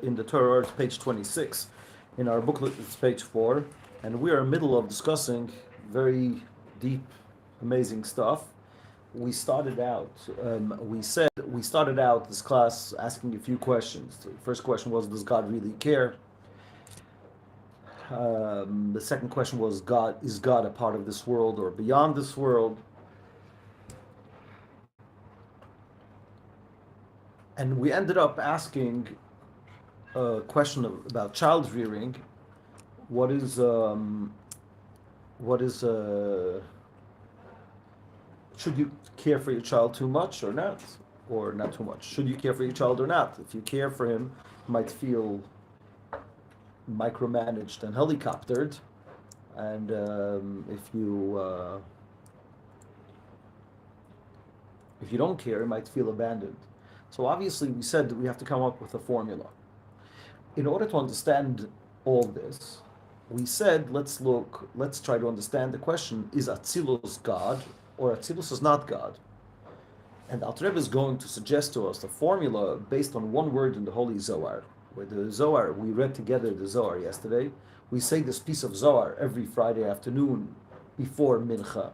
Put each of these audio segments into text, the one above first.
in the Torah Ohr, it's page 26. In our booklet, it's page 4, and we are in the middle of discussing very deep, amazing stuff. We started out this class asking a few questions. The first question was, does God really care? The second question was, is God a part of this world or beyond this world? And we ended up asking a question about child rearing. Should you care for your child too much or not too much? Should you care for your child or not? If you care for him, you might feel micromanaged and helicoptered, and if you don't care, you might feel abandoned. So obviously we said that we have to come up with a formula. In order to understand all this, we said let's try to understand the question, is Atzilus God or Atzilus is not God? And Alter Rebbe is going to suggest to us the formula based on one word in the Holy Zohar. Where the Zohar, we read together the Zohar yesterday. We say this piece of Zohar every Friday afternoon before Mincha.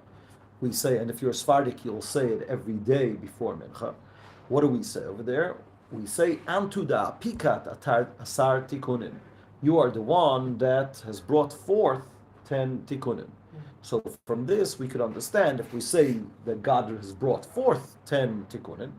We say, and if you're Sephardic, you'll say it every day before Mincha. What do we say over there? We say, Antuda pikat asar tikunin. You are the one that has brought forth 10 tikunin. So from this, we could understand if we say that God has brought forth 10 tikunin,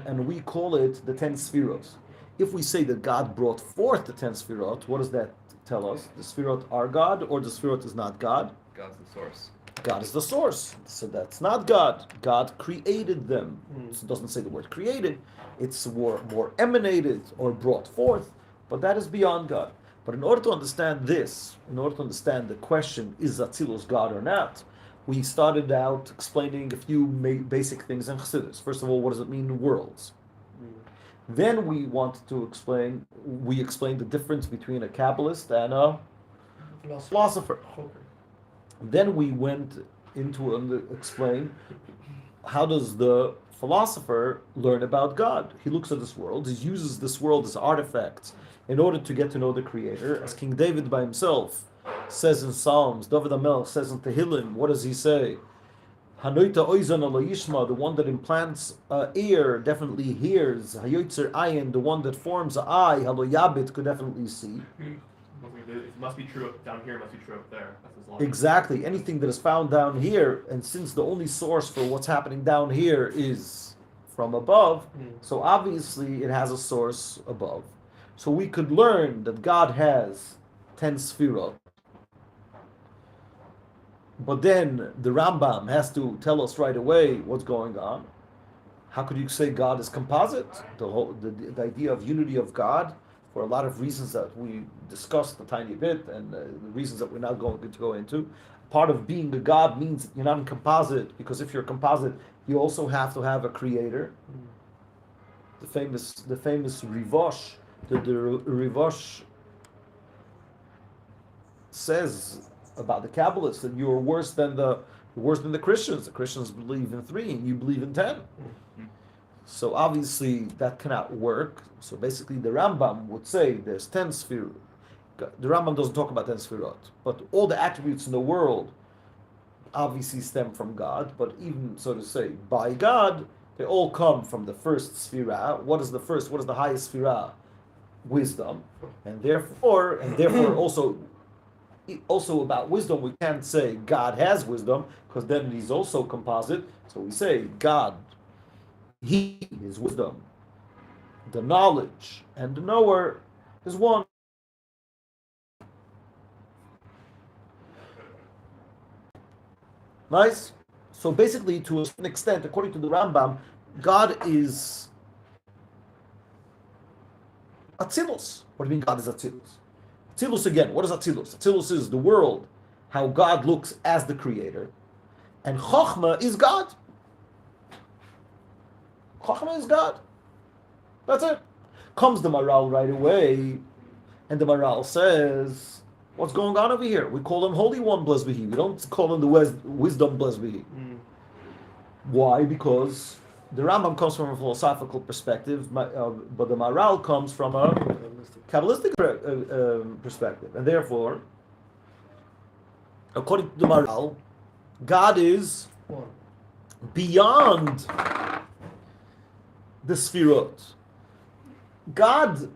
and we call it the 10 Sfirot. If we say that God brought forth the 10 Sfirot, what does that tell us? The Sfirot are God, or the Sfirot is not God? God's the source. God is the source. So that's not God. God created them. So it doesn't say the word created. It's more emanated or brought forth, but that is beyond God. But in order to understand this, in order to understand the question, is Atzilus God or not, we started out explaining a few basic things in Chassidus. First of all, what does it mean, worlds? Then we wanted to explain the difference between a Kabbalist and a philosopher. Then we went into explain how does the philosopher learn about God. He looks at this world, he uses this world as artifacts in order to get to know the Creator, as King David by himself says in Psalms. David HaMelech says in Tehillim, what does he say? Hanoita oizan ala yishma, the one that implants ear definitely hears. Hayoitzer ayin, the one that forms an eye, halo yabit, could definitely see. It must be true down here, it must be true up there. That's his logic. Exactly. Anything that is found down here, and since the only source for what's happening down here is from above, so obviously it has a source above. So we could learn that God has 10 Sfirot. But then the Rambam has to tell us right away what's going on. How could you say God is composite? The idea of unity of God, for a lot of reasons that we discussed a tiny bit, and the reasons that we're not going to go into. Part of being a God means you're not in composite, because if you're a composite, you also have to have a creator. The famous Rivosh, the Rivosh says about the Kabbalists that you are worse than the Christians. The Christians believe in 3 and you believe in 10. So obviously that cannot work. So basically the Rambam would say there's 10 Sfirot. The Rambam doesn't talk about 10 Sfirot, but all the attributes in the world obviously stem from God, but even, so to say, by God, they all come from the first Sfirah. What is the first? What is the highest Sfirah? Wisdom. And therefore also about wisdom, we can't say God has wisdom, because then he's also composite. So we say God, he is wisdom. The knowledge and the knower is one. Nice? So basically, to a certain extent, according to the Rambam, God is Atzilus. What do you mean God is Atzilus? Atzilus again, what is Atzilus? Atzilus is the world, how God looks as the creator. And Chochmah is God. Chochmah is God. That's it. Comes the Maral right away, and the Maral says, what's going on over here? We call him Holy One, blessed be he. We don't call him the Wisdom, blessed be he. Why? Because the Rambam comes from a philosophical perspective, but the Maharal comes from a Kabbalistic perspective. And therefore, according to the Maharal, God is beyond the Sfirot. God,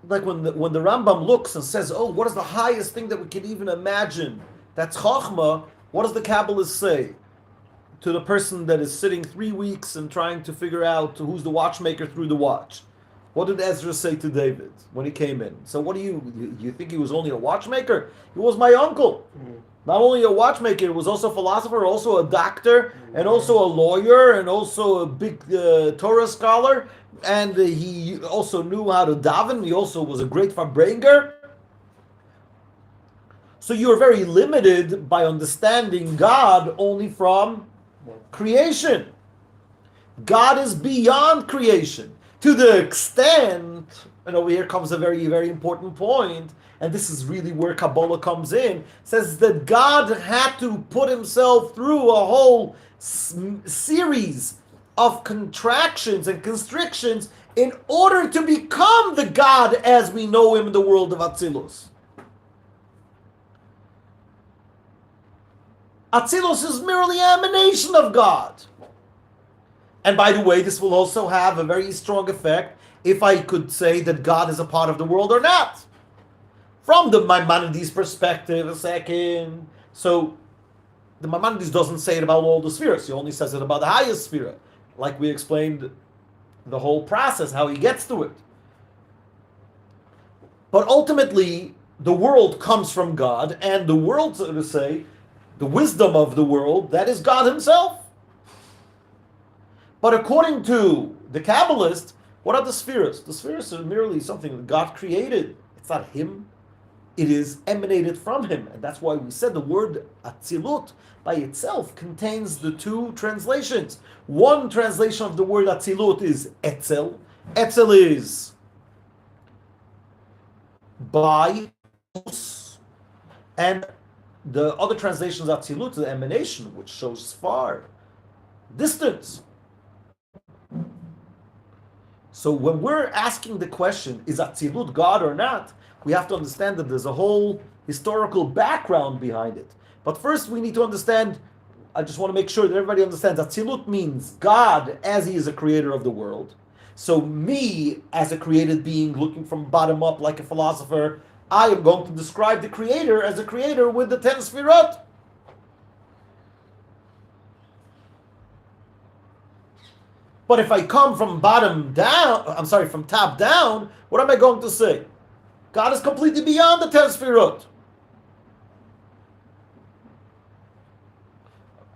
like when the Rambam looks and says, oh, what is the highest thing that we can even imagine? That's Chochmah. What does the Kabbalist say to the person that is sitting 3 weeks and trying to figure out who's the watchmaker through the watch? What did Ezra say to David when he came in? So what do you think he was only a watchmaker? He was my uncle. Not only a watchmaker, he was also a philosopher, also a doctor, and also a lawyer, and also a big Torah scholar, and he also knew how to daven. He also was a great Farbrenger. So you're very limited by understanding God only from creation. God is beyond creation. To the extent, and over here comes a very, very important point, and this is really where Kabbalah comes in, says that God had to put himself through a whole series of contractions and constrictions in order to become the God as we know him in the world of Atzilus. Atzilus is merely an emanation of God. And by the way, this will also have a very strong effect if I could say that God is a part of the world or not. From the Maimonides perspective, a second. So, the Maimonides doesn't say it about all the spheres. He only says it about the highest sphere. Like we explained the whole process, how he gets to it. But ultimately, the world comes from God, and the world, so to say, the wisdom of the world, that is God himself. But according to the Kabbalist, what are the spheres? The spheres are merely something that God created. It's not him. It is emanated from him. And that's why we said the word Atzilut by itself contains the two translations. One translation of the word Atzilut is Etzel. Etzel is by, and the other translation is Atzilut, the emanation, which shows far, distance. So when we're asking the question, is Atzilut God or not, we have to understand that there's a whole historical background behind it. But first we need to understand, I just want to make sure that everybody understands, Atzilut means God as he is a creator of the world. So me, as a created being, looking from bottom up like a philosopher, I am going to describe the creator as a creator with the 10 Sfirot. But if I come from from top down, what am I going to say? God is completely beyond the 10 Sfirot.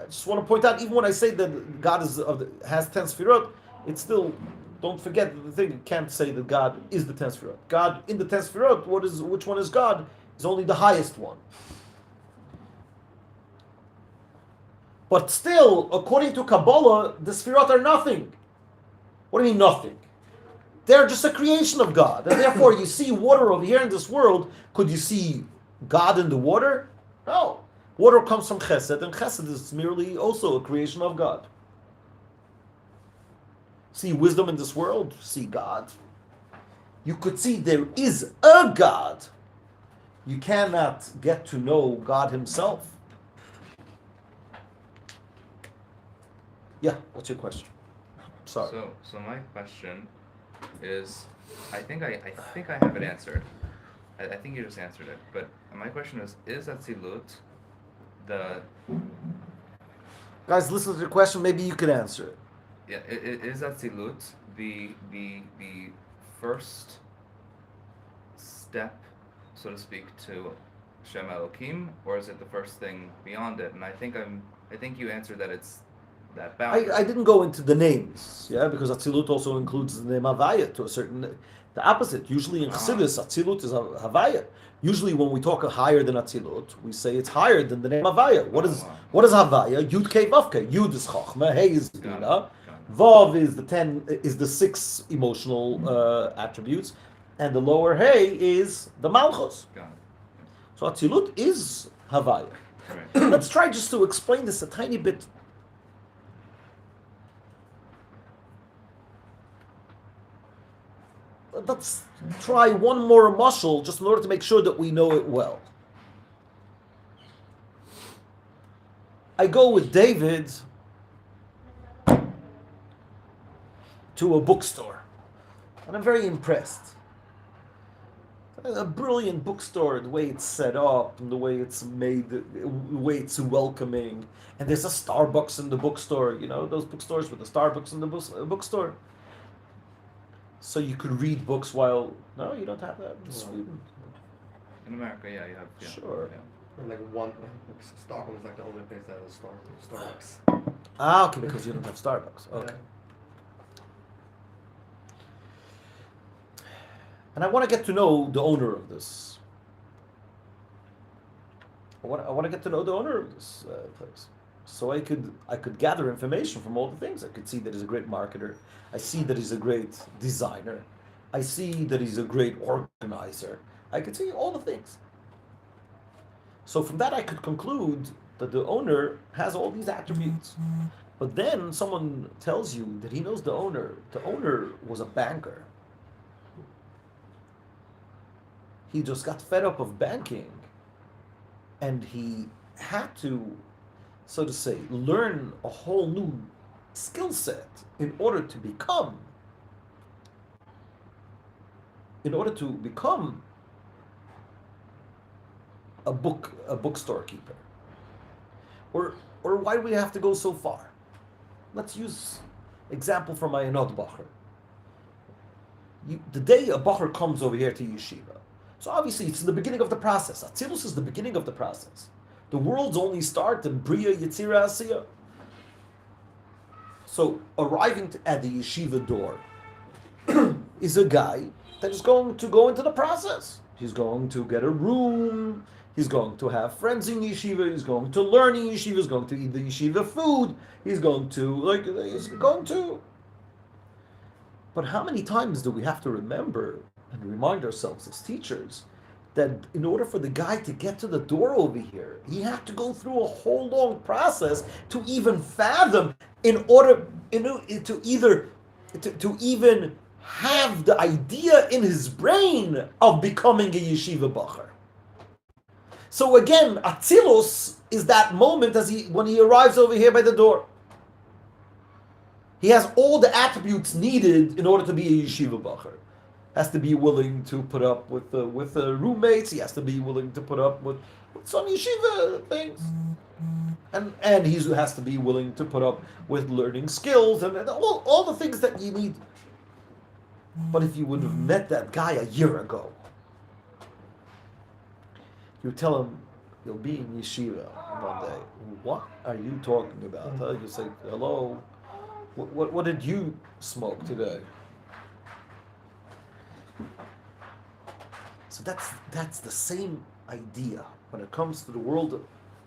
I just want to point out, even when I say that God has 10 Sfirot, it's still, don't forget the thing, you can't say that God is the 10 Sfirot. God, in the 10 Sfirot, which one is God, is only the highest one. But still, according to Kabbalah, the Sfirot are nothing. What do you mean nothing? They're just a creation of God. And therefore, you see water over here in this world. Could you see God in the water? No. Water comes from Chesed, and Chesed is merely also a creation of God. See wisdom in this world? See God? You could see there is a God. You cannot get to know God himself. Yeah, what's your question? Sorry. So my question is, I think I have it answered. I think you just answered it. But my question is Atzilut the... Guys, listen to the question. Maybe you can answer it. Yeah, is Atzilut the first step, so to speak, to Shem Elohim, or is it the first thing beyond it? And I think you answered that it's that boundary. I didn't go into the names, yeah, because Atzilut also includes the name Havaya to a certain, the opposite. Usually in Chassidus, Atzilut is Havaya. Usually when we talk higher than Atzilut, we say it's higher than the name Havaya. What is Havaya? Yud Kei Vav Kei. Yud is Chochmah, Hey is Bina, Vav is the 6 emotional attributes, and the lower Hey is the Malchus. So Atzilut is Havaya. Right. Let's try just to explain this a tiny bit. let's try one more mashal just in order to make sure that we know it well. I go with David to a bookstore, and I'm very impressed. A brilliant bookstore, the way it's set up, and the way it's made, the way it's welcoming. And there's a Starbucks in the bookstore, you know, those bookstores with the Starbucks in the bookstore. So you could read books while, no, you don't have that in Sweden. In America, yeah, you have. Yeah, Sure. Yeah. Or like Stockholm is like the only place that has Starbucks. Ah, okay, because you don't have Starbucks. Okay. And I want to get to know the owner of this. I want to get to know the owner of this place, so I could gather information from all the things. I could see that he's a great marketer. I see that he's a great designer. I see that he's a great organizer. I could see all the things. So from that, I could conclude that the owner has all these attributes. But then someone tells you that he knows the owner. The owner was a banker. He just got fed up of banking, and he had to, so to say, learn a whole new skill set in order to become a bookstore keeper. Or why do we have to go so far? Let's use example from Mayanot Bacher. The day a Bacher comes over here to yeshiva, so obviously it's the beginning of the process. Atzilus is the beginning of the process. The worlds only start in Bria, Yetzira, Asiya. So arriving at the yeshiva door is a guy that is going to go into the process. He's going to get a room. He's going to have friends in yeshiva. He's going to learn in yeshiva. He's going to eat the yeshiva food. He's going to. But how many times do we have to remember and remind ourselves as teachers that in order for the guy to get to the door over here, he had to go through a whole long process to even fathom, in order to even have the idea in his brain of becoming a yeshiva bacher. So again, Atzilus is that moment when he arrives over here by the door. He has all the attributes needed in order to be a yeshiva bacher. Has to be willing to put up with roommates. He has to be willing to put up with some yeshiva things, and he has to be willing to put up with learning skills and all the things that you need. But if you would have met that guy a year ago, you tell him you'll be in yeshiva one day. What are you talking about? You say, hello. What did you smoke today? So that's the same idea when it comes to the world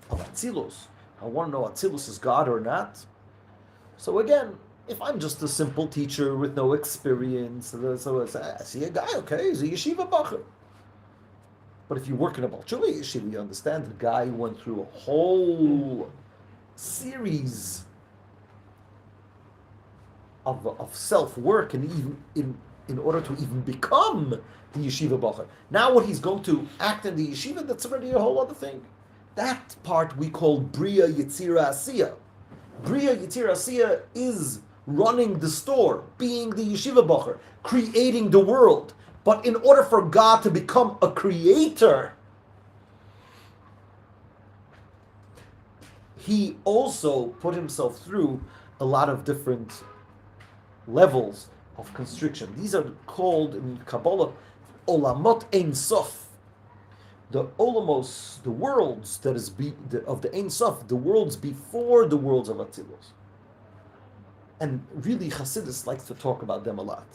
of Atzilus. I want to know Atzilus is God or not. So again, if I'm just a simple teacher with no experience, so I see a guy, okay, he's a yeshiva bacher. But if you work in a Balchuli yeshiva, you understand the guy went through a whole series of self-work and even in order to even become the yeshiva bacher. Now when he's going to act in the yeshiva, that's already a whole other thing. That part we call Bria Yetzira Asiya. Bria Yetzira Asiya is running the store, being the yeshiva bacher, creating the world. But in order for God to become a creator, he also put himself through a lot of different levels of constriction. These are called in Kabbalah Olamot Ein Sof. The Olamos, the worlds that is of the Ein Sof, the worlds before the worlds of Atzilus. And really Chassidus likes to talk about them a lot.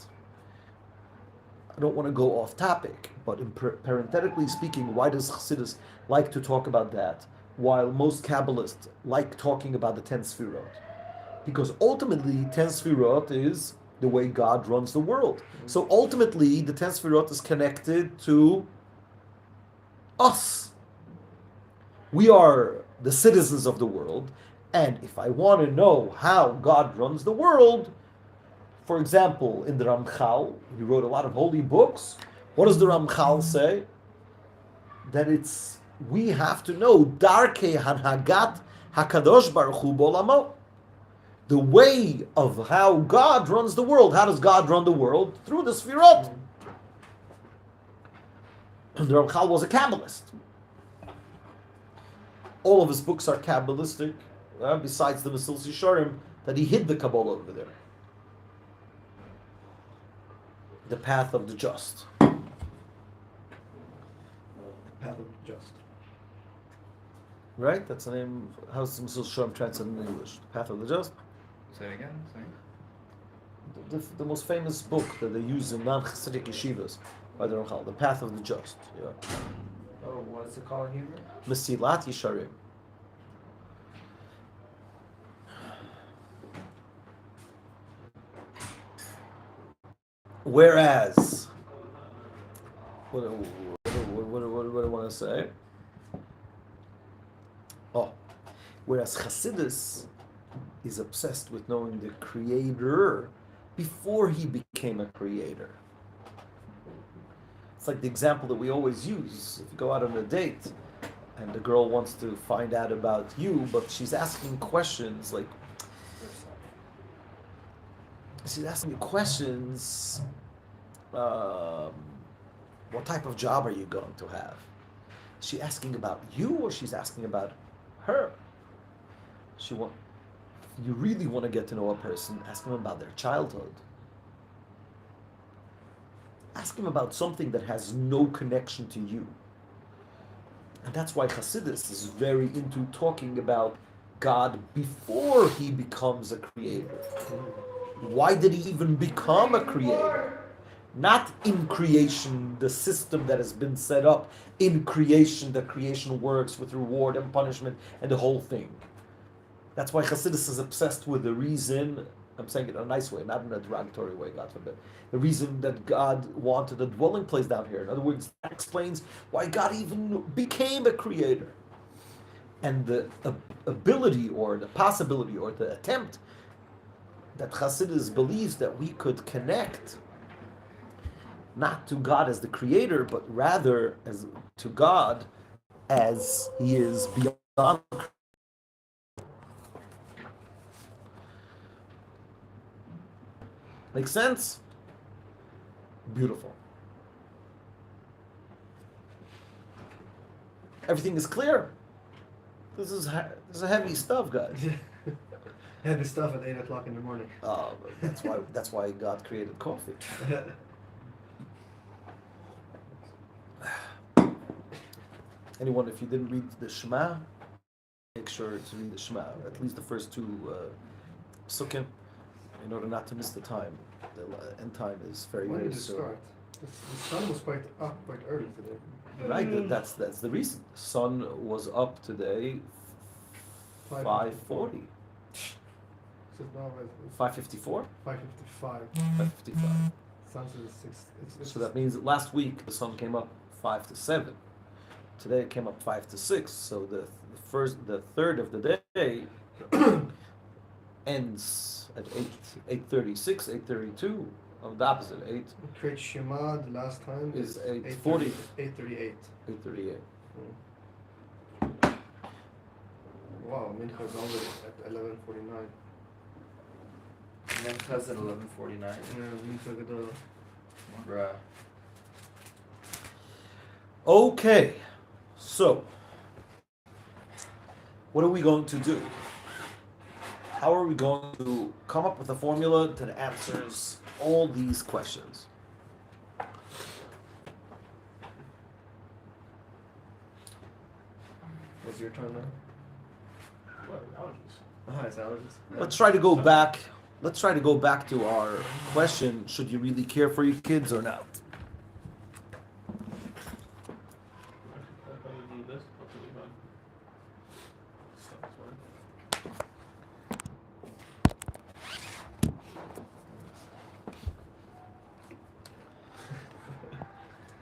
I don't want to go off topic, but parenthetically speaking, why does Chassidus like to talk about that, while most Kabbalists like talking about the 10 Sfirot? Because ultimately, 10 Sfirot is the way God runs the world. So ultimately, the 10 Sfirot is connected to us. We are the citizens of the world, and if I want to know how God runs the world, For example, in the Ramchal, he wrote a lot of holy books. What does the Ramchal say? That we have to know Darkei Hanhagat Hakadosh Baruch Hu Bolamo. The way of how God runs the world. How does God run the world? Through the Sfirot. The Ramchal was a Kabbalist. All of his books are Kabbalistic, besides the Mesilas Yesharim, that he hid the Kabbalah over there. The path of the just. Path of the just. Right? That's the name. How's the Mesilas Yesharim translated in English? The path of the just? Say it again. The most famous book that they use in non-Chassidic yeshivas by the Ramchal, The Path of the Just. Yeah. Oh, what's it called in Hebrew? Mesilat Yesharim. Whereas, what do I want to say? Oh, whereas Chassidus is obsessed with knowing the Creator before he became a creator. It's like the example that we always use. If you go out on a date and the girl wants to find out about you, but she's asking questions like, what type of job are you going to have? Is she asking about you or she's asking about her? You really want to get to know a person, ask them about their childhood. Ask them about something that has no connection to you. And that's why Chassidus is very into talking about God before he becomes a creator. Why did he even become a creator? Not in creation, the system that has been set up in creation, that creation works with reward and punishment and the whole thing. That's why Chassidus is obsessed with the reason, I'm saying it in a nice way, not in a derogatory way, God forbid. The reason that God wanted a dwelling place down here. In other words, that explains why God even became a creator. And the ability or the possibility or the attempt that Chassidus believes that we could connect not to God as the creator, but rather as to God as he is beyond. Make sense? Beautiful. Everything is clear. This is heavy stuff, guys. Heavy stuff at 8 o'clock in the morning. Oh, that's why God created coffee. Anyone, if you didn't read the Shema, make sure to read the Shema, at least the first two psukim, in order not to miss the time. The end time is very When very did it soon. start? The sun was quite early today. Right, that's the reason. The sun was up today, 5:40, So now it's 5:54, 5:55. 5:55. Sun says 6. So that means that last week the sun came up 5 to 7. Today it came up 5 to 6. So the third of the day ends at 8:36, 8:32. Of the opposite, 8 Create Shema the last time is 8:40. 8:38. 8:38. 8:38. Wow, Mincha is already at 11:49. Mincha's at 11:49. Yeah, Mincha Gadol. Bruh. Okay, so what are we going to do? How are we going to come up with a formula that answers all these questions? What's your turn now? What, allergies? Ah, it's allergies. Let's try to go back. Let's try to go back to our question: should you really care for your kids or not? If I need this, I'll put it on. Stuff is fine.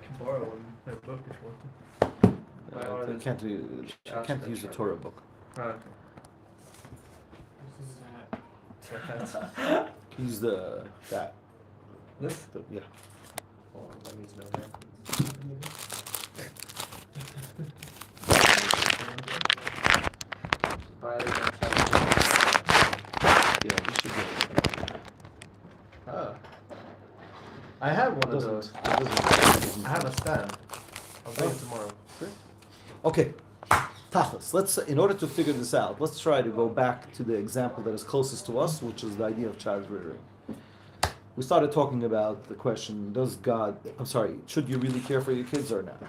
Can borrow a book if you want. I can't use the Torah book. Ah, This is that. He's that. This? Yeah. Oh, that means no hand. Yeah, we should get it. Ah. I have one of Doesn't- those. doesn't- I have a stand. I'll bring it tomorrow. Okay, Tachlis, in order to figure this out, let's try to go back to the example that is closest to us, which is the idea of child rearing. We started talking about the question, should you really care for your kids or not?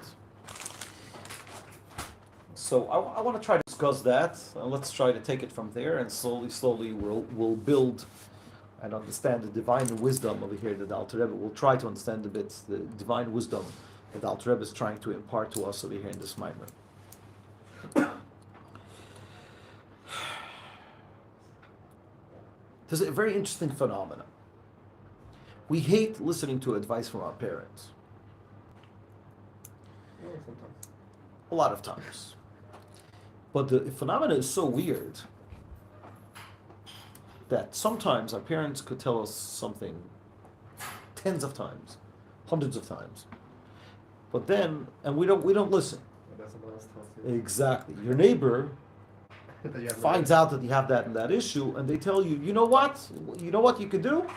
So I want to try to discuss that, and let's try to take it from there, and slowly we'll build and understand the divine wisdom over here that the Alter Rebbe will try to understand a bit, the divine wisdom that the Alter Rebbe is trying to impart to us over here in this Maimer. There's a very interesting phenomenon. We hate listening to advice from our parents. A lot of times. But the phenomenon is so weird that sometimes our parents could tell us something tens of times, hundreds of times. But then, and we don't listen. That's what I was talking Exactly. Your neighbor finds out that you have that and that issue, and they tell you, you know what you could do?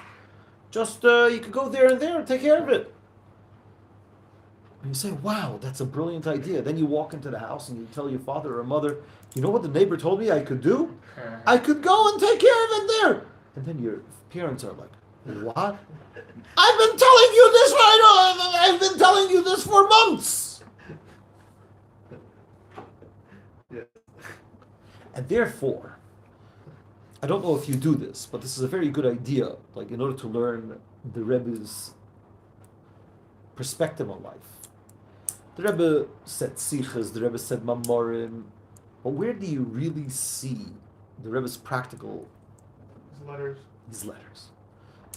Just you could go there and take care of it. And you say, wow, that's a brilliant idea. Then you walk into the house and you tell your father or mother, you know what the neighbor told me I could do? I could go and take care of it there. And then your parents are like, what? I've been telling you this I've been telling you this for months. Yeah. And therefore, I don't know if you do this, but this is a very good idea, like in order to learn the Rebbe's perspective on life. The Rebbe said sichas, the Rebbe said mamorim, but where do you really see the Rebbe's practical? These letters.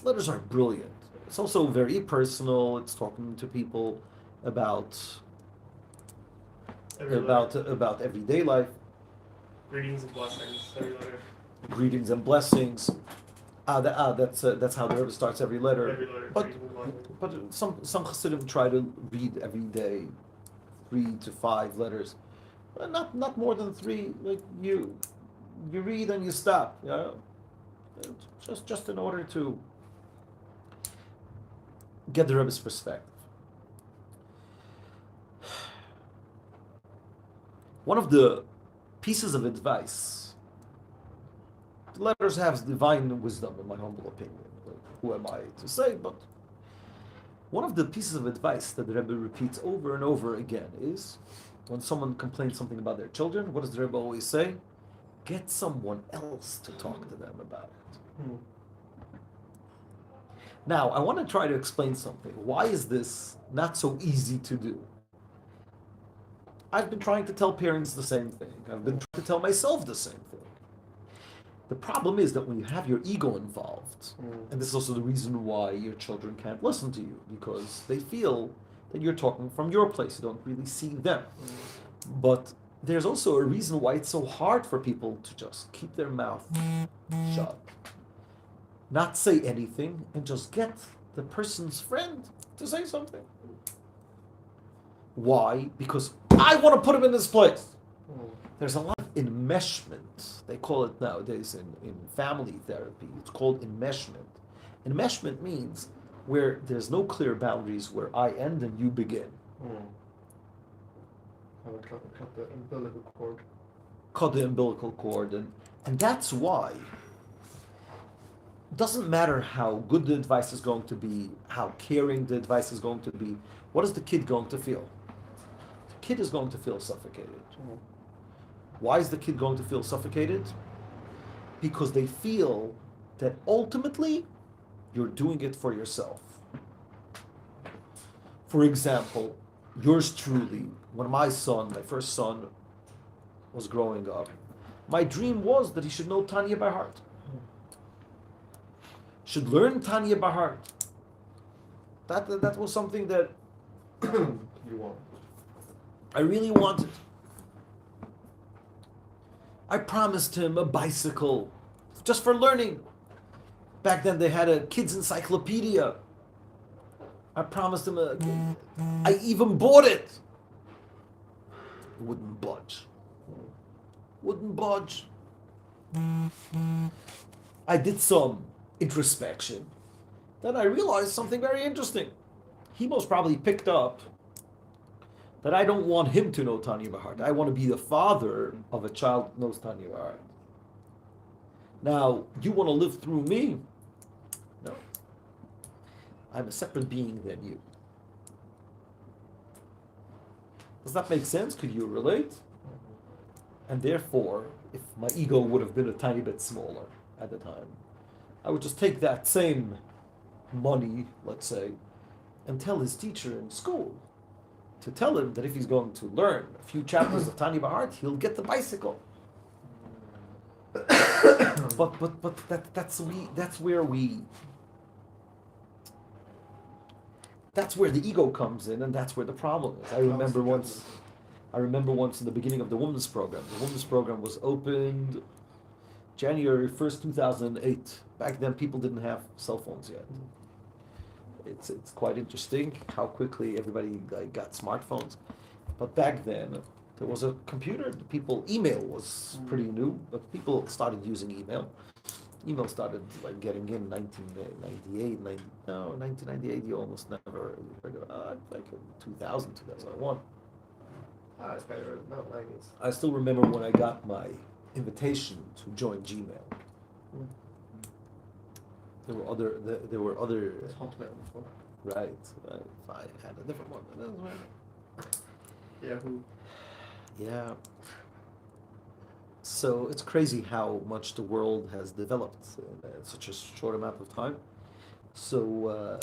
Letters are brilliant. It's also very personal. It's talking to people about everyday life. Greetings and blessings, every letter. Greetings and blessings. That's how the Rebbe starts every letter. Every letter. But greetings and blessings. but some Chassidim try to read every day 3 to 5 letters, not more than 3. Like you read and you stop. Yeah, just in order to get the Rebbe's perspective. One of the pieces of advice. The letters have divine wisdom, in my humble opinion. Who am I to say? But one of the pieces of advice that the Rebbe repeats over and over again is when someone complains something about their children, what does the Rebbe always say? Get someone else to talk to them about it. Now, I want to try to explain something. Why is this not so easy to do? I've been trying to tell parents the same thing. I've been trying to tell myself the same thing. The problem is that when you have your ego involved, and this is also the reason why your children can't listen to you, because they feel that you're talking from your place, you don't really see them. But there's also a reason why it's so hard for people to just keep their mouth shut, not say anything, and just get the person's friend to say something. Why? Because I want to put him in this place. There's a lot of enmeshment. They call it nowadays in family therapy. It's called enmeshment. Enmeshment means where there's no clear boundaries, where I end and you begin. Cut the umbilical cord. Cut the umbilical cord. And that's why it doesn't matter how good the advice is going to be, how caring the advice is going to be, what is the kid going to feel? The kid is going to feel suffocated. Why is the kid going to feel suffocated? Because they feel that ultimately you're doing it for yourself. For example, yours truly, when my first son, was growing up, my dream was that he should know Tanya by heart. Should learn Tanya by heart. That was something that You want. I really wanted. I promised him a bicycle just for learning. Back then they had a kids encyclopedia. I promised him I even bought it. Wouldn't budge. Wouldn't budge. I did some introspection. Then I realized something very interesting. He most probably picked up that I don't want him to know Tanya Bahart. I want to be the father of a child who knows Tanya Bahart. Now, you want to live through me? No. I'm a separate being than you. Does that make sense? Could you relate? And therefore, if my ego would have been a tiny bit smaller at the time, I would just take that same money, let's say, and tell his teacher in school to tell him that if he's going to learn a few chapters of Tanya Bahart, he'll get the bicycle. but that's where the ego comes in, and that's where the problem is. I remember once in the beginning of the women's program. The women's program was opened January 1st, 2008. Back then, people didn't have cell phones yet. It's quite interesting how quickly everybody got smartphones. But back then, there was a computer. Email was pretty new, but people started using email. Email started getting in 1998. You almost never. Like 2000, 2001. It's better, not 90s. I still remember when I got my invitation to join Gmail. There were other. It's Hotmail before. Right. I had a different one. Yahoo. Yeah. So it's crazy how much the world has developed in such a short amount of time. So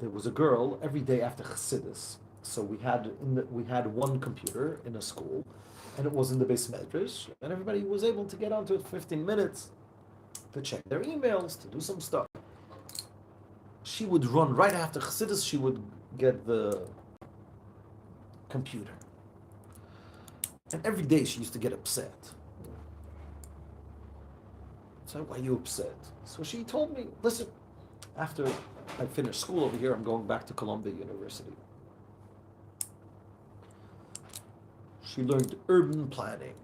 there was a girl every day after Chassidus. So we had one computer in a school, and it was in the base medrash, and everybody was able to get onto it 15 minutes to check their emails, to do some stuff. She would run right after Chassidus. She would get the computer, and every day she used to get upset. So why are you upset? So she told me, listen, after I finish school over here, I'm going back to Columbia University. She learned urban planning.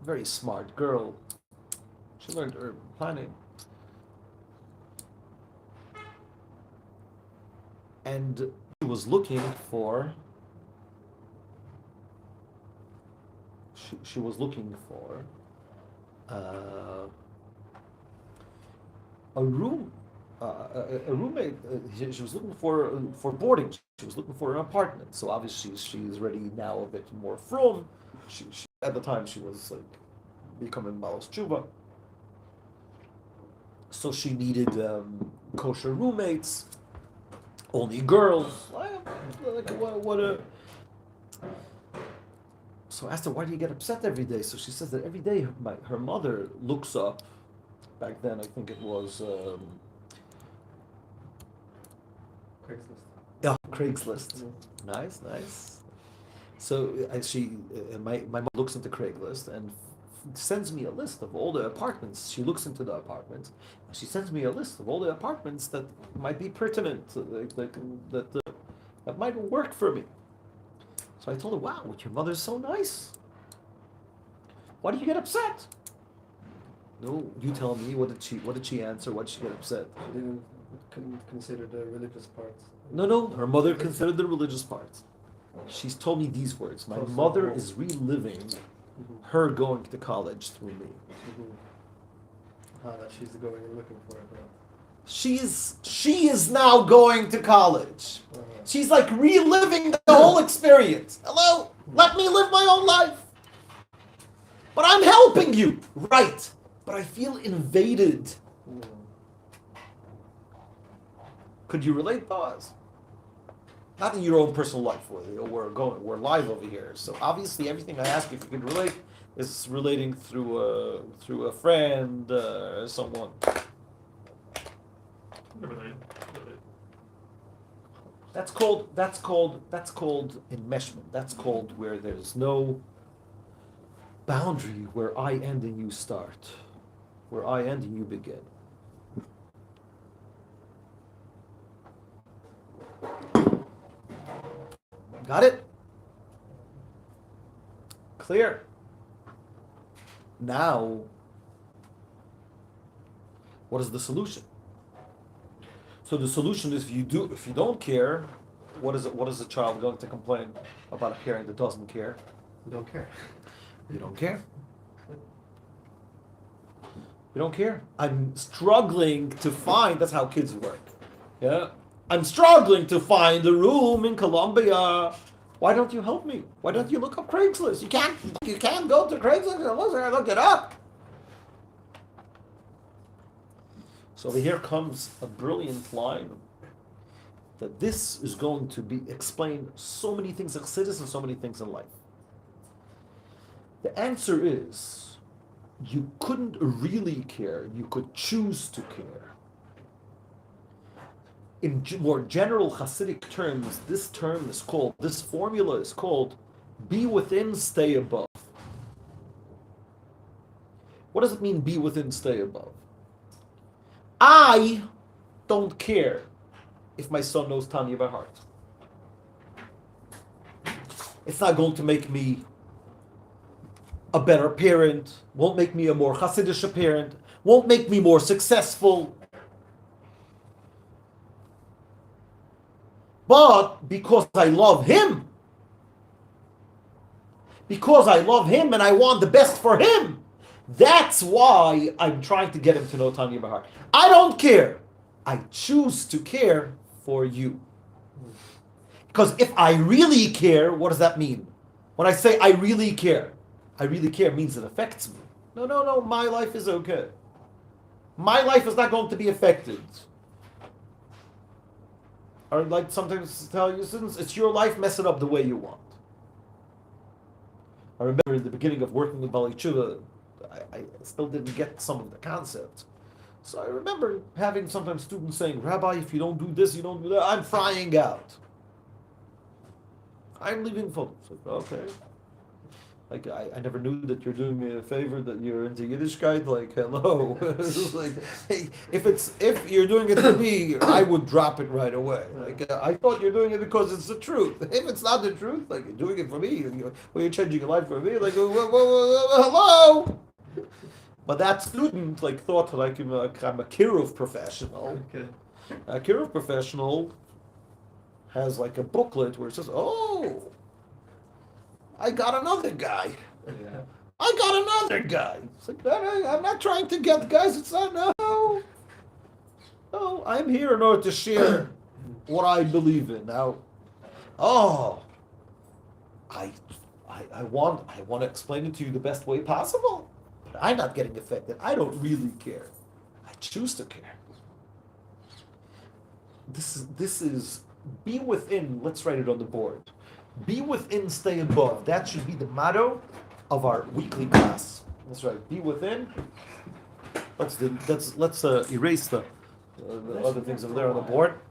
Very smart girl. She learned urban planning. And she was looking for she was looking for a room, a roommate. She was looking for boarding. She was looking for an apartment. So obviously she's ready now a bit more from. She at the time she was becoming Balas Tshuva. So she needed kosher roommates, only girls. So I asked her, why do you get upset every day? So she says that every day her mother looks up. Back then, I think it was Craigslist. Yeah, Craigslist. Nice. So my mom looks into Craigslist and sends me a list of all the apartments. She looks into the apartments. And she sends me a list of all the apartments that might be pertinent, that might work for me. So I told her, wow, your mother's so nice. Why do you get upset? No, you tell me. What did she answer? Why did she get upset? She couldn't consider the religious parts. No, her mother considered the religious parts. She's told me these words. My mother is reliving her going to college through me. That she's going and looking for it now. She is now going to college. She's like reliving the whole experience. Hello? Let me live my own life. But I'm helping you. Right. But I feel invaded. Could you relate, Boaz? Not in your own personal life. We're live over here. So obviously everything I ask you if you could relate is relating through a friend, someone. That's called enmeshment. That's called where there's no boundary, where I end and you start, where I end and you begin. Got it? Clear? Now, what is the solution? So the solution is if you don't care, what is a child going to complain about a parent that doesn't care? You don't care. You don't care. You don't care. I'm struggling to find, that's how kids work. Yeah. I'm struggling to find a room in Colombia. Why don't you help me? Why don't you look up Craigslist? You can't go to Craigslist and look it up. So here comes a brilliant line that this is going to be explain so many things in Chassidus and so many things in life. The answer is, you couldn't really care. You could choose to care. In more general Hasidic terms, this formula is called, be within, stay above. What does it mean, be within, stay above? I don't care if my son knows Tanya by heart. It's not going to make me a better parent, won't make me a more Hasidic parent, won't make me more successful. But because I love him and I want the best for him, that's why I'm trying to get him to know Tanya by heart. I don't care. I choose to care for you. Because if I really care, what does that mean? When I say I really care means it affects me. No, my life is okay. My life is not going to be affected. Or like sometimes tell you, since it's your life, mess it up the way you want. I remember in the beginning of working with Bali Tshuva, I still didn't get some of the concepts. So I remember having sometimes students saying, Rabbi, if you don't do this, you don't do that, I'm frying out. I'm leaving photos. Like, okay. Like, I never knew that you're doing me a favor, that you're into Yiddishkeit. Like, hello. Like, hey, if you're doing it for me, I would drop it right away. Like, I thought you're doing it because it's the truth. If it's not the truth, like, you're doing it for me, you're changing your life for me, like, hello. But that student, like, thought like I'm a Kiruv professional. Okay. A Kiruv professional has like a booklet where it says, oh, I got another guy. Yeah. I got another guy. It's like, no, I'm not trying to get guys. It's not, no. No, I'm here in order to share what I believe in. Now, I want to explain it to you the best way possible. But I'm not getting affected. I don't really care. I choose to care. This is be within. Let's write it on the board. Be within, stay above. That should be the motto of our weekly class. That's right. Be within. Let's erase the other things over there on the board.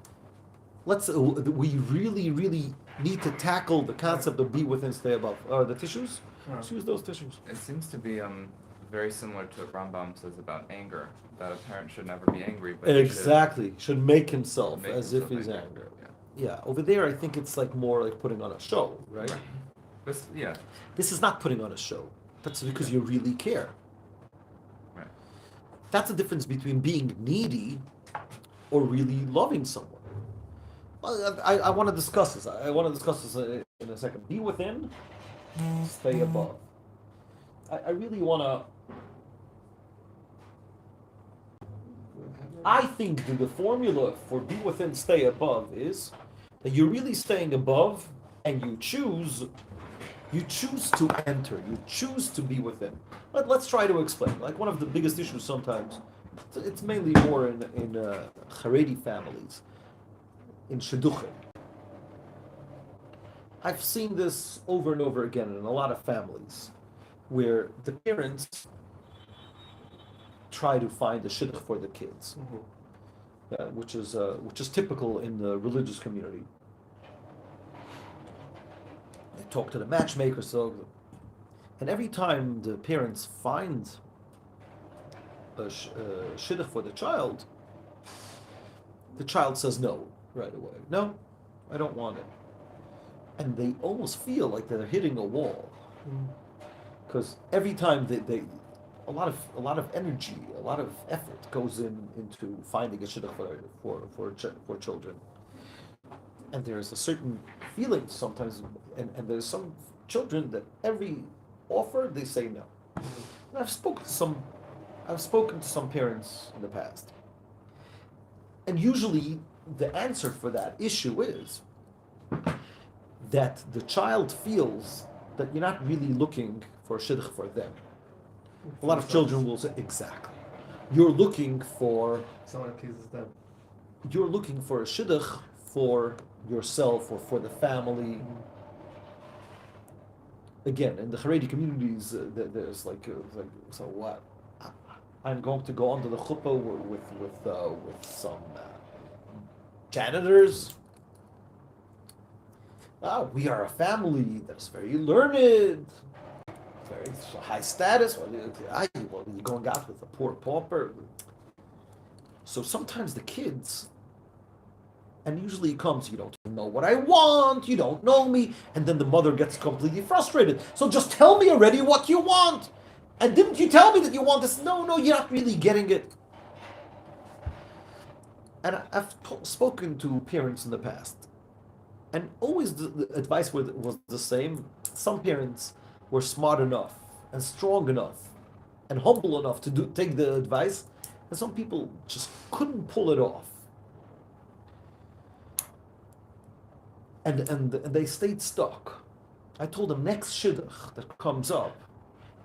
We really need to tackle the concept of be within, stay above. The tissues. Let's use those tissues. It seems to be very similar to what Rambam says about anger. That a parent should never be angry, but Exactly. Should make himself make as himself if he's angry. angry. Yeah, over there I think it's like more like putting on a show, right? Yeah. This is not putting on a show. That's because you really care. Right. That's the difference between being needy or really loving someone. Well, I want to discuss this. I want to discuss this in a second. Be within, stay above. I really want to... I think that the formula for be within, stay above is that you're really staying above and you choose to enter, you choose to be within. Let's try to explain. Like one of the biggest issues sometimes, it's mainly more in Haredi families, in Shidduchim. I've seen this over and over again in a lot of families where the parents try to find a shidduch for the kids, which is typical in the religious community. They talk to the matchmaker, and every time the parents find a shidduch for the child says no right away. No, I don't want it. and they almost feel like they're hitting a wall, because every time they a lot of energy, a lot of effort goes into finding a shidduch for children, and there's a certain feeling sometimes, and there's some children that every offer they say no. And I've spoken to some parents in the past, and usually the answer for that issue is that the child feels that you're not really looking for a shidduch for them. A lot of children will say, exactly. You're looking for someone that pleases them. You're looking for a shidduch for yourself or for the family. Again, in the Haredi communities, there's like, so what? I'm going to go under the chuppah with some janitors. We are a family that's very learned, very high status. Well, you're going out with a poor pauper. So sometimes the kids, and usually it comes, you don't know what I want, you don't know me, and then the mother gets completely frustrated. So just tell me already what you want. And didn't you tell me that you want this? No, you're not really getting it. And I've spoken to parents in the past, and always the advice was the same. Some parents were smart enough and strong enough and humble enough to take the advice, and some people just couldn't pull it off. And they stayed stuck. I told them, next shidduch that comes up,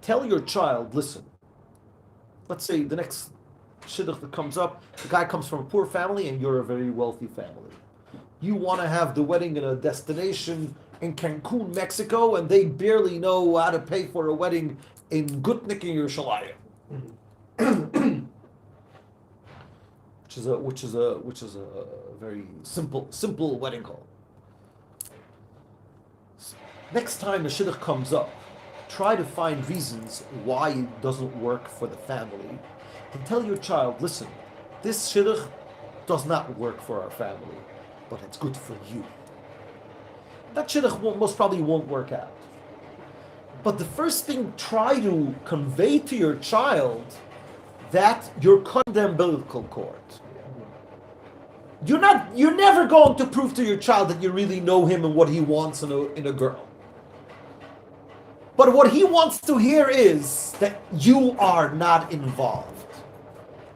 tell your child, listen, let's say the next shidduch that comes up, the guy comes from a poor family and you're a very wealthy family. You want to have the wedding in a destination in Cancun, Mexico, and they barely know how to pay for a wedding in Gutnik in Yerushalaim. which is a very simple wedding hall. Next time a shidduch comes up, try to find reasons why it doesn't work for the family, and tell your child, listen, this shidduch does not work for our family, but it's good for you. That shidduch most probably won't work out. But the first thing, try to convey to your child that you're cutting the umbilical cord. You're never going to prove to your child that you really know him and what he wants in a girl. But what he wants to hear is that you are not involved.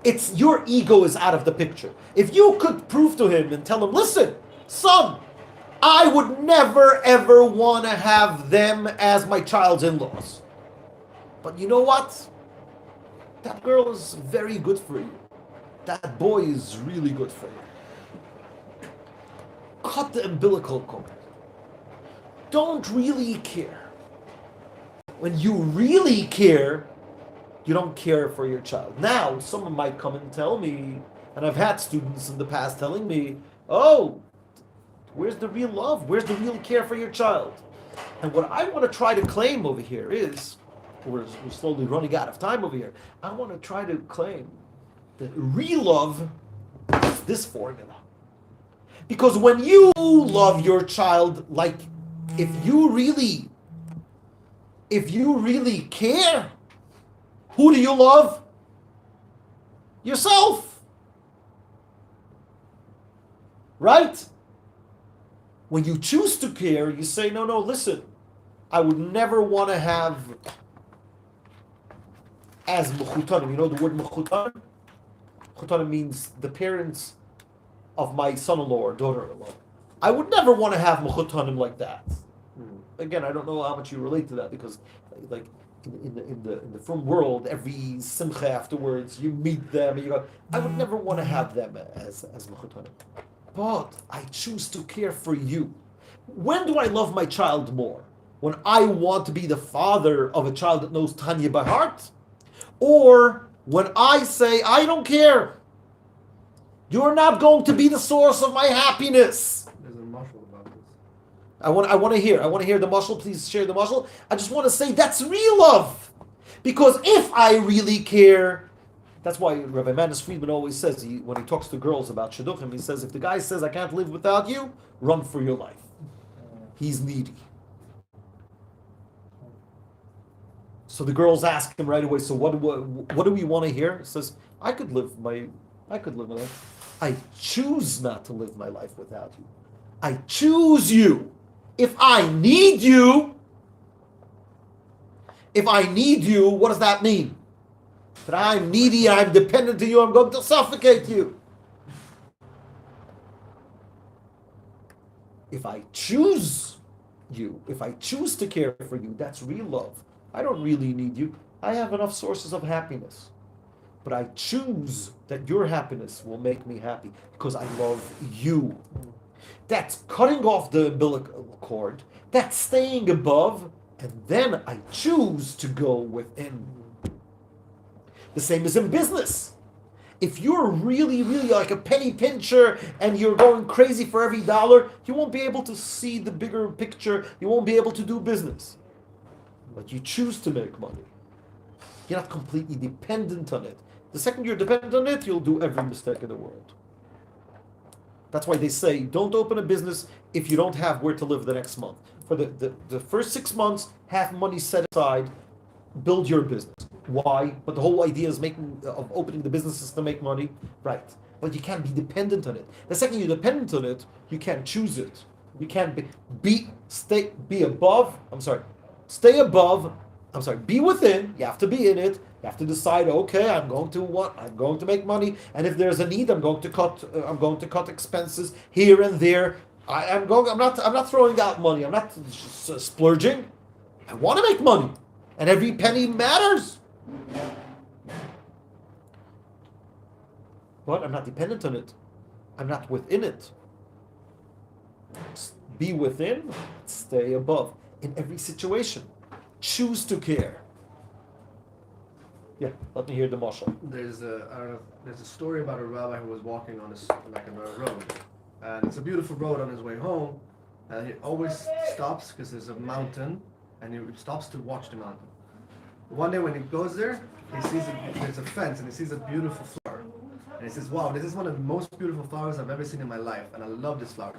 It's your ego is out of the picture. If you could prove to him and tell him, listen, son, I would never ever want to have them as my child's in-laws. But you know what? That girl is very good for you. That boy is really good for you. Cut the umbilical cord. Don't really care. When you really care, you don't care for your child. Now, someone might come and tell me, and I've had students in the past telling me, oh, where's the real love? Where's the real care for your child? And what I want to try to claim over here is, we're slowly running out of time over here, I want to try to claim that real love is this formula. Because when you love your child, like if you really care, who do you love? Yourself. Right? When you choose to care, you say, no, listen, I would never want to have as mechutanim. You know the word mechutanim? Mechutanim means the parents of my son-in-law or daughter-in-law. I would never want to have mechutanim like that. Again, I don't know how much you relate to that, because like in the frum world, every simcha afterwards, you meet them and you go, I would never want to have them as mechutanim. But I choose to care for you. When do I love my child more? When I want to be the father of a child that knows Tanya by heart? Or when I say, I don't care. You're not going to be the source of my happiness. There's a mashal about this. I want to hear the mashal. Please share the mashal. I just want to say that's real love. Because if I really care, that's why Rabbi Manis Friedman always says, when he talks to girls about shidduchim, he says, if the guy says, I can't live without you, run for your life. he's needy. So the girls ask him right away, so what do we want to hear? He says, I could live my life. I choose not to live my life without you. I choose you. If I need you, what does that mean? That I'm needy, I'm dependent to you, I'm going to suffocate you. If I choose you, if I choose to care for you, that's real love. I don't really need you. I have enough sources of happiness. But I choose that your happiness will make me happy because I love you. That's cutting off the umbilical cord. That's staying above. And then I choose to go within. The same as in business. If you're really, really like a penny pincher and you're going crazy for every dollar, you won't be able to see the bigger picture. You won't be able to do business. But you choose to make money. You're not completely dependent on it. The second you're dependent on it, you'll do every mistake in the world. That's why they say, don't open a business if you don't have where to live the next month. For the first 6 months, have money set aside, build your business. Why? But the whole idea is of opening the businesses to make money. Right. But you can't be dependent on it. The second you're dependent on it, you can't choose it. You can't be within, you have to be in it. You have to decide, okay, I'm going to make money, and if there's a need, I'm going to cut expenses here and there. I'm not throwing out money. I'm not splurging. I want to make money, and every penny matters. But I'm not dependent on it. I'm not within it. Be within, stay above in every situation. Choose to care. Yeah, let me hear the mashal. There's a story about a rabbi who was walking on a road, and it's a beautiful road on his way home, and he always stops because there's a mountain, and he stops to watch the mountain. One day when he goes there, he sees there's a fence, and he sees a beautiful flower, and he says, "Wow, this is one of the most beautiful flowers I've ever seen in my life, and I love this flower.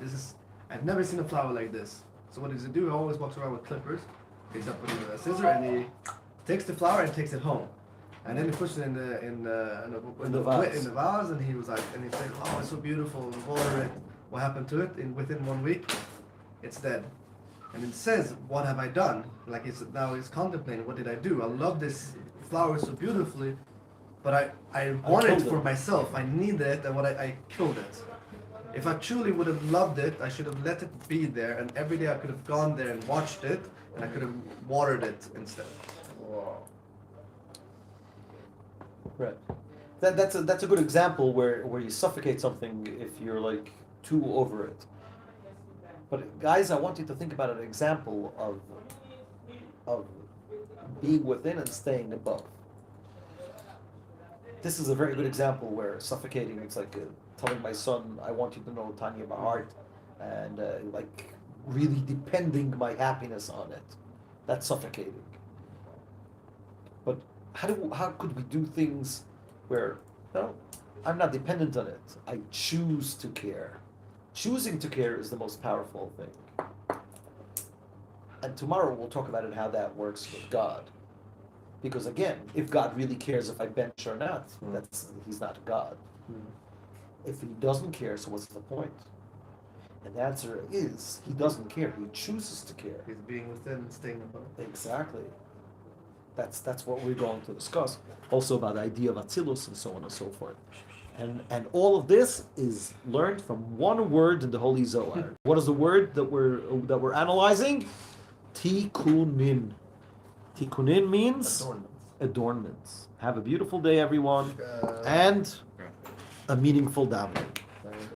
I've never seen a flower like this." So what does he do? He always walks around with clippers. He's up with a scissor, and he takes the flower and takes it home. And then he puts it in the vase, and he was like, and he said, "Oh, it's so beautiful. Water it. What happened to it? Within 1 week, it's dead." And it says, "What have I done?" Like he's contemplating, what did I do? I love this flower so beautifully, but I want it for myself. I need it, and I killed it. If I truly would have loved it, I should have let it be there, and every day I could have gone there and watched it, and I could have watered it instead. Wow. Right. That's a good example where you suffocate something if you're like too over it. But guys, I want you to think about an example of being within and staying above. This is a very good example where suffocating, it's like telling my son, I want you to know Tanya by heart, and like really depending my happiness on it. That's suffocating. But how could we do things where, I'm not dependent on it. I choose to care. Choosing to care is the most powerful thing. And tomorrow we'll talk about it, how that works with God. Because again, if God really cares if I bench or not, he's not God. If he doesn't care, so what's the point? And the answer is, he doesn't care. He chooses to care. He's being within and staying above. Exactly. That's what we're going to discuss. Also about the idea of Atzilus and so on and so forth. And all of this is learned from one word in the Holy Zohar. What is the word that we're analyzing? Tikkunin. Tikkunin means adornments. Have a beautiful day, everyone, and a meaningful davening.